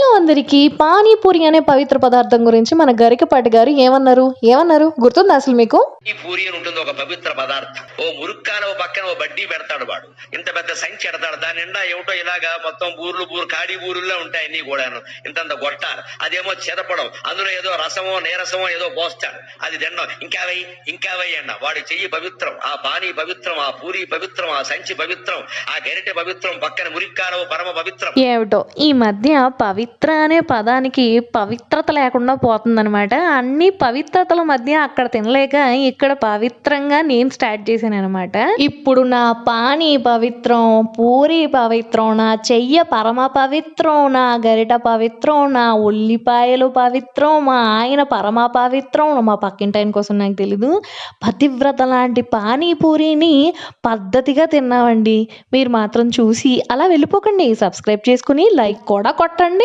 Hello అందరికీ పానీపూరి అనే పవిత్ర పదార్థం గురించి మన గరికపాటి గారు ఏమన్నారు గుర్తుందా అసలు మీకు? ఈ పూరి అని ఉంటుంది ఒక పవిత్ర పదార్థం. ఓ మురుక్కాల ఓ పక్కన ఓ బడ్డీ పెడతాడు వాడు, ఇంత పెద్ద సంచి ఎడతాడు, దాని నిండా ఏమిటో ఇలాగా మొత్తం బూర్లు కాడి బూరుల్లో ఉంటాయి అన్ని కూడాను, ఇంతంత గొట్టాలు, అదేమో చెదపడం, అందులో ఏదో రసమో నీరసమో ఏదో పోస్తాడు, అది తినడం, ఇంకా వై అన్న. వాడి చెయ్యి పవిత్రం, ఆ పానీ పవిత్రం, ఆ పూరి పవిత్రం, ఆ సంచి పవిత్రం, ఆ గరిటె పవిత్రం, పక్కన మురిక్కాల పరమ పవిత్రం. ఏమిటో ఈ మధ్య పవిత్ర అనే పదానికి పవిత్రత లేకుండా పోతుందనమాట. అన్ని పవిత్రతల మధ్య అక్కడ తినలేక ఇక్కడ పవిత్రంగా నేను స్టార్ట్ చేశాను అనమాట. ఇప్పుడు నా పానీ పవిత్రం, పూరి పవిత్రం, నా చెయ్య పరమ పవిత్రం, నా గరిట పవిత్రం, నా ఉల్లిపాయలు పవిత్రం, మా ఆయన పరమ పవిత్రం, మా పక్కింటి ఆయన కోసం నాకు తెలీదు. పతివ్రత లాంటి పానీపూరిని పద్ధతిగా తిన్నామండి. మీరు మాత్రం చూసి అలా వెళ్ళిపోకండి, సబ్స్క్రైబ్ చేసుకుని లైక్ కూడా కొట్టండి.